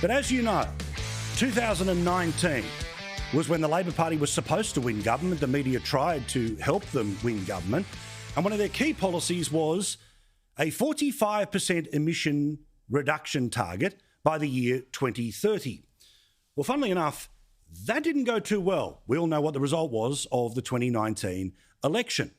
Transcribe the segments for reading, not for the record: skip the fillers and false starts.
But as you know, 2019 was when the Labor Party was supposed to win government. The media tried to help them win government. And one of their key policies was a 45% emission reduction target by the year 2030. Well, funnily enough, that didn't go too well. We all know what the result was of the 2019 election.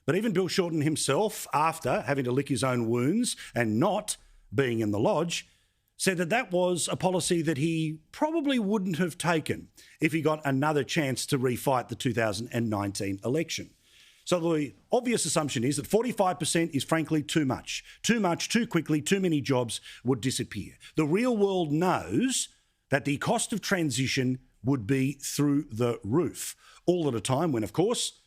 But even Bill Shorten himself, after having to lick his own wounds and not being in the lodge, said that that was a policy that he probably wouldn't have taken if he got another chance to refight the 2019 election. So the obvious assumption is that 45% is frankly too much. Too much, too quickly, too many jobs would disappear. The real world knows that the cost of transition would be through the roof, all at a time when, of course,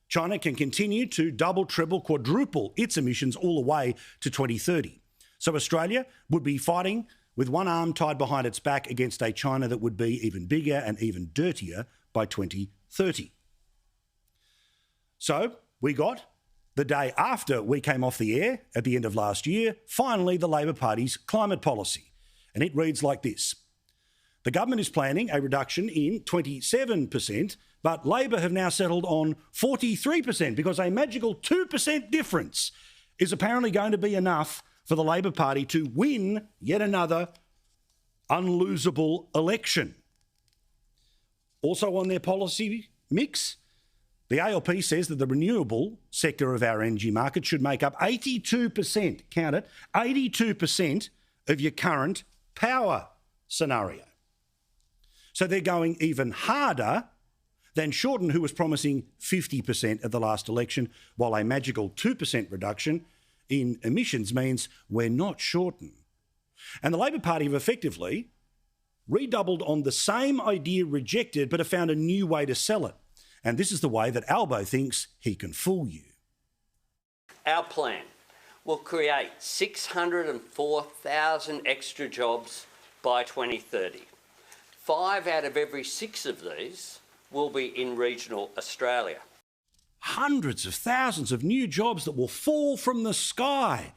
China can continue to double, triple, quadruple its emissions all the way to 2030. So Australia would be fighting with one arm tied behind its back against a China that would be even bigger and even dirtier by 2030. So we got, the day after we came off the air at the end of last year, finally the Labor Party's climate policy. And it reads like this. The government is planning a reduction in 27%, but Labor have now settled on 43% because a magical 2% difference is apparently going to be enough for the Labor Party to win yet another unlosable election. Also on their policy mix, the ALP says that the renewable sector of our energy market should make up 82%, count it, 82% of your current power scenario. So they're going even harder than Shorten, who was promising 50% at the last election, while a magical 2% reduction in emissions means we're not Shorten. And the Labor Party have effectively redoubled on the same idea rejected, but have found a new way to sell it. And this is the way that Albo thinks he can fool you. Our plan will create 604,000 extra jobs by 2030. 5 out of every 6 of these will be in regional Australia. Hundreds of thousands of new jobs that will fall from the sky.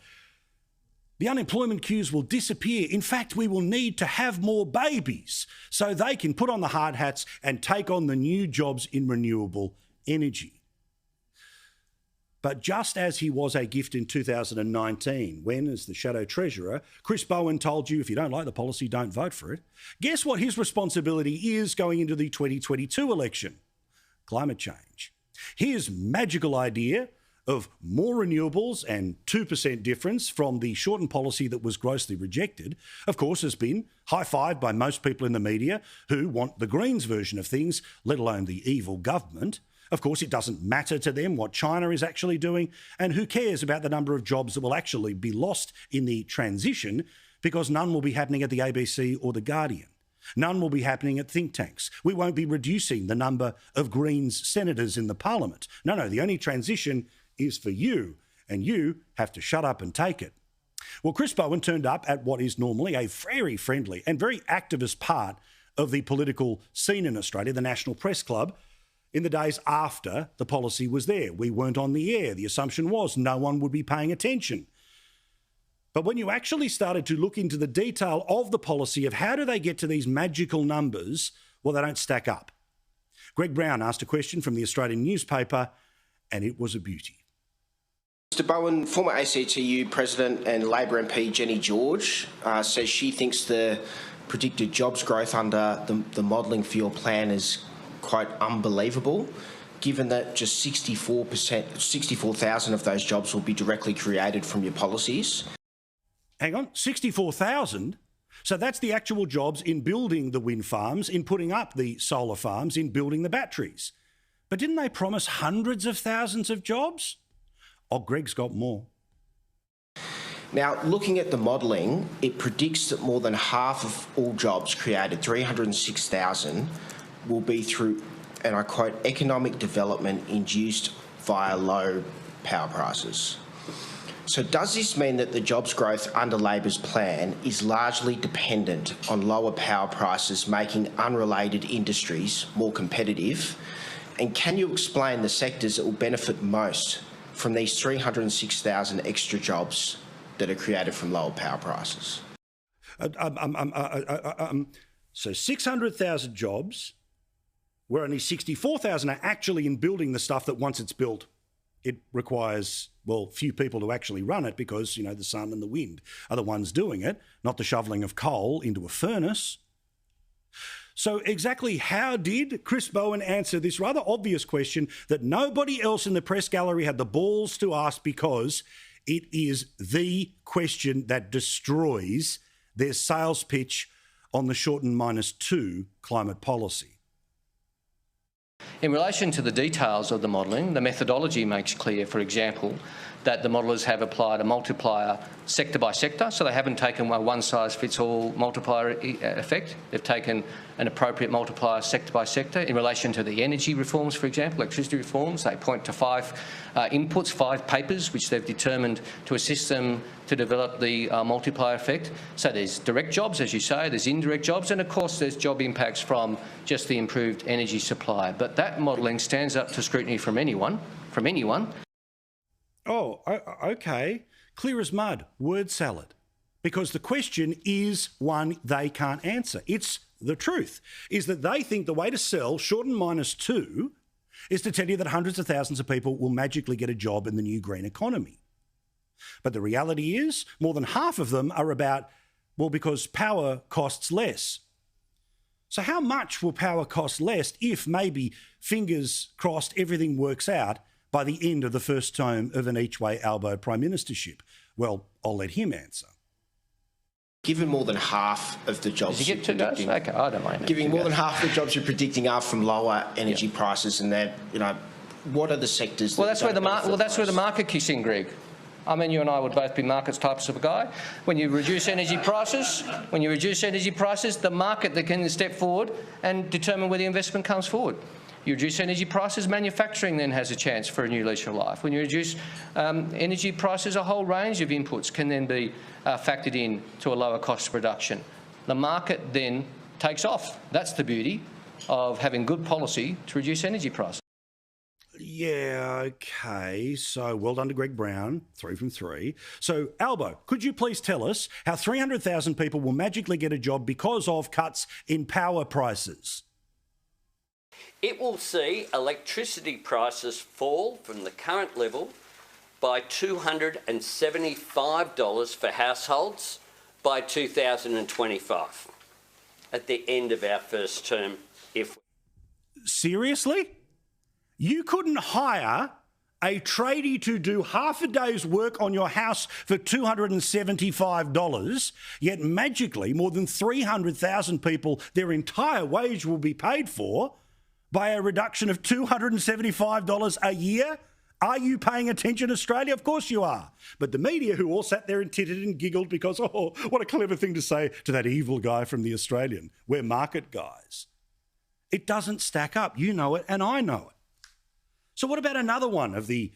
The unemployment queues will disappear. In fact, we will need to have more babies so they can put on the hard hats and take on the new jobs in renewable energy. But just as he was a gift in 2019, when, as the Shadow Treasurer, Chris Bowen told you if you don't like the policy, don't vote for it, guess what his responsibility is going into the 2022 election? Climate change. His magical idea of more renewables and 2% difference from the Shorten policy that was grossly rejected, of course, has been high-fived by most people in the media who want the Greens version of things, let alone the evil government. Of course, it doesn't matter to them what China is actually doing, and who cares about the number of jobs that will actually be lost in the transition, because none will be happening at the ABC or The Guardian. None will be happening at think tanks. We won't be reducing the number of Greens senators in the parliament. No, the only transition is for you, and you have to shut up and take it. Well, Chris Bowen turned up at what is normally a very friendly and very activist part of the political scene in Australia, the National Press Club, in the days after the policy was there. We weren't on the air. The assumption was no one would be paying attention. But when you actually started to look into the detail of the policy of how do they get to these magical numbers, well, they don't stack up. Greg Brown asked a question from the Australian newspaper, and it was a beauty. Mr Bowen, former ACTU President and Labor MP Jenny George says she thinks the predicted jobs growth under the modelling for your plan is quite unbelievable, given that just 64,000 of those jobs will be directly created from your policies. Hang on, 64,000? So that's the actual jobs in building the wind farms, in putting up the solar farms, in building the batteries. But didn't they promise hundreds of thousands of jobs? Oh, Greg's got more. Now, looking at the modelling, it predicts that more than half of all jobs created, 306,000, will be through, and I quote, economic development induced via low power prices. So does this mean that the jobs growth under Labor's plan is largely dependent on lower power prices making unrelated industries more competitive? And can you explain the sectors that will benefit most from these 306,000 extra jobs that are created from lower power prices? So 600,000 jobs, where only 64,000 are actually in building the stuff that once it's built, it requires, well, few people to actually run it because, you know, the sun and the wind are the ones doing it, not the shoveling of coal into a furnace. So exactly how did Chris Bowen answer this rather obvious question that nobody else in the press gallery had the balls to ask, because it is the question that destroys their sales pitch on the shortened -2 climate policy? In relation to the details of the modelling, the methodology makes clear, for example, that the modellers have applied a multiplier sector by sector, so they haven't taken a one-size-fits-all multiplier effect. They've taken an appropriate multiplier sector by sector. In relation to the energy reforms, for example, electricity reforms, they point to 5 inputs, 5 papers, which they've determined to assist them to develop the multiplier effect. So there's direct jobs, as you say, there's indirect jobs, and of course there's job impacts from just the improved energy supply. But that modelling stands up to scrutiny from anyone. Oh, okay. Clear as mud. Word salad. Because the question is one they can't answer. It's the truth, is that they think the way to sell shortened -2 is to tell you that hundreds of thousands of people will magically get a job in the new green economy. But the reality is more than half of them are about, well, because power costs less. So how much will power cost less if maybe, fingers crossed, everything works out by the end of the first term of an each-way Albo Prime Ministership? Well, I'll let him answer. Given more than half of the jobs Did you get 2 goes? Okay, I don't mind. Giving more than half of the jobs you're predicting are from lower energy prices, and that, you know, what are the sectors? Well, that's where the market kicks in, Greg. I mean, you and I would both be markets types of a guy. When you reduce energy prices, the market that can step forward and determine where the investment comes forward. You reduce energy prices, manufacturing then has a chance for a new lease of life. When you reduce energy prices, a whole range of inputs can then be factored in to a lower cost of production. The market then takes off. That's the beauty of having good policy to reduce energy prices. Yeah, okay. So well done to Greg Brown, 3 from 3. So, Albo, could you please tell us how 300,000 people will magically get a job because of cuts in power prices? It will see electricity prices fall from the current level by $275 for households by 2025, at the end of our first term. Seriously? You couldn't hire a tradie to do half a day's work on your house for $275, yet magically more than 300,000 people, their entire wage will be paid for by a reduction of $275 a year? Are you paying attention, Australia? Of course you are. But the media, who all sat there and tittered and giggled because, oh, what a clever thing to say to that evil guy from The Australian. We're market guys. It doesn't stack up. You know it and I know it. So what about another one of the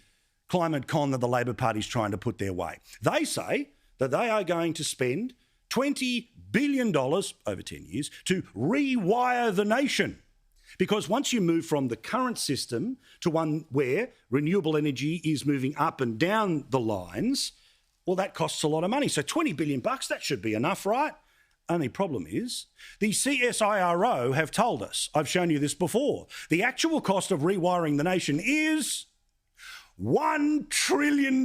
climate con that the Labor Party's trying to put their way? They say that they are going to spend $20 billion over 10 years to rewire the nation. Because once you move from the current system to one where renewable energy is moving up and down the lines, well, that costs a lot of money. So $20 billion, that should be enough, right? Only problem is the CSIRO have told us, I've shown you this before, the actual cost of rewiring the nation is $1 trillion.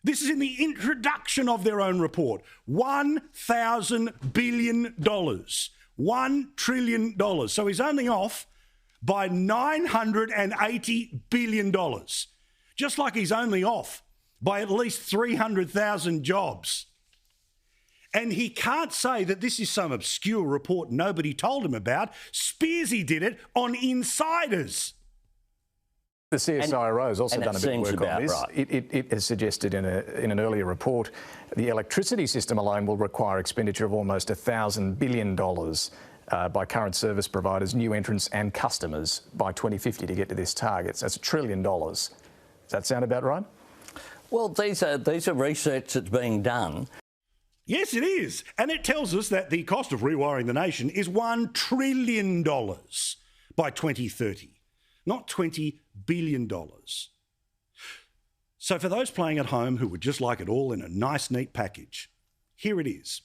This is in the introduction of their own report. $1,000 billion. $1 trillion. So he's only off by $980 billion. Just like he's only off by at least 300,000 jobs. And he can't say that this is some obscure report nobody told him about. Spearsy did it on Insiders. The CSIRO has also done a bit of work on this. Right. It has suggested in an earlier report the electricity system alone will require expenditure of almost $1,000 billion by current service providers, new entrants and customers by 2050 to get to this target. So that's $1 trillion. Does that sound about right? Well, these are research that's being done. Yes, it is. And it tells us that the cost of rewiring the nation is $1 trillion by 2030, not $20 billion. So for those playing at home who would just like it all in a nice, neat package, here it is.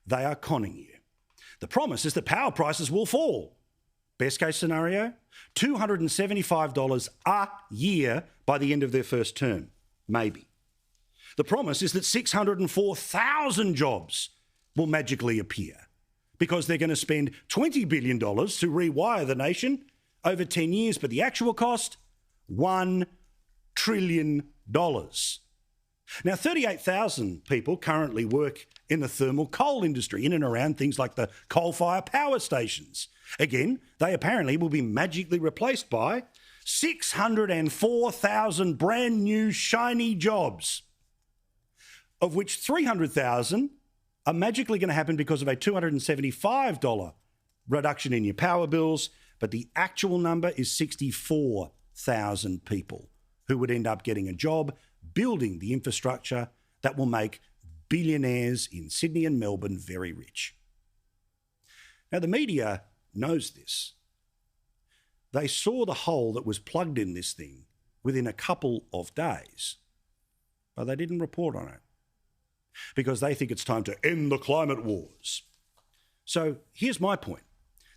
They are conning you. The promise is that power prices will fall. Best case scenario, $275 a year by the end of their first term. Maybe. The promise is that 604,000 jobs will magically appear because they're going to spend $20 billion to rewire the nation over 10 years, but the actual cost, $1 trillion. Now, 38,000 people currently work in the thermal coal industry, in and around things like the coal-fired power stations. Again, they apparently will be magically replaced by 604,000 brand new shiny jobs, of which 300,000 are magically going to happen because of a $275 reduction in your power bills, but the actual number is 64,000 people who would end up getting a job building the infrastructure that will make billionaires in Sydney and Melbourne very rich. Now, the media knows this. They saw the hole that was plugged in this thing within a couple of days, but they didn't report on it because they think it's time to end the climate wars. So here's my point.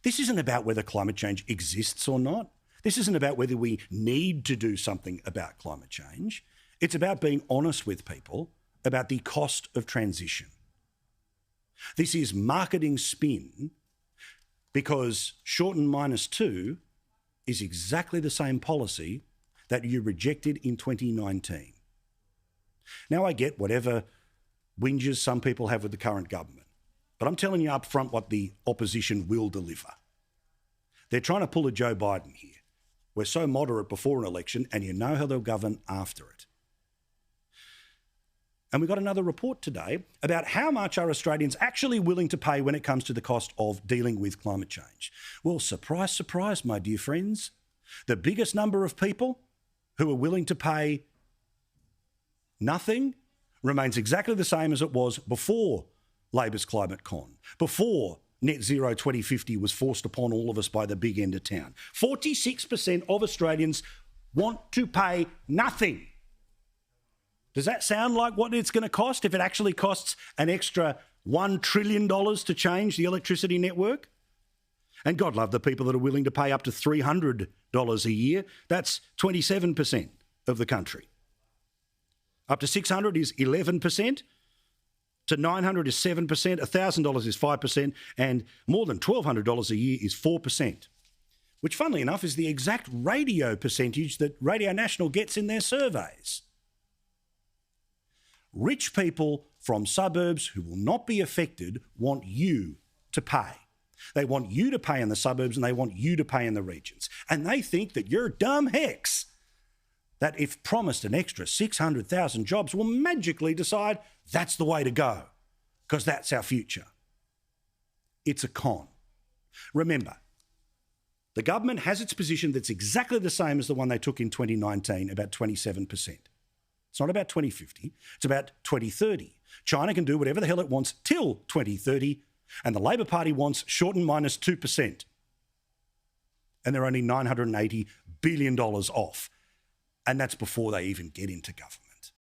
This isn't about whether climate change exists or not. This isn't about whether we need to do something about climate change. It's about being honest with people about the cost of transition. This is marketing spin because shorten -2 is exactly the same policy that you rejected in 2019. Now, I get whatever whinges some people have with the current government, but I'm telling you up front what the opposition will deliver. They're trying to pull a Joe Biden here. We're so moderate before an election, and you know how they'll govern after it. And we got another report today about how much are Australians actually willing to pay when it comes to the cost of dealing with climate change. Well, surprise, surprise, my dear friends. The biggest number of people who are willing to pay nothing remains exactly the same as it was before Labor's climate con, before net zero 2050 was forced upon all of us by the big end of town. 46% of Australians want to pay nothing. Does that sound like what it's going to cost if it actually costs an extra $1 trillion to change the electricity network? And God love the people that are willing to pay up to $300 a year. That's 27% of the country. Up to 600 is 11%. To 900 is 7%, $1,000 is 5%, and more than $1,200 a year is 4%, which, funnily enough, is the exact radio percentage that Radio National gets in their surveys. Rich people from suburbs who will not be affected want you to pay. They want you to pay in the suburbs and they want you to pay in the regions. And they think that you're dumb hecks that if promised an extra 600,000 jobs will magically decide that's the way to go because that's our future. It's a con. Remember, the government has its position that's exactly the same as the one they took in 2019, about 27%. It's not about 2050, it's about 2030. China can do whatever the hell it wants till 2030, and the Labor Party wants shorten -2%. And they're only $980 billion off. And that's before they even get into government.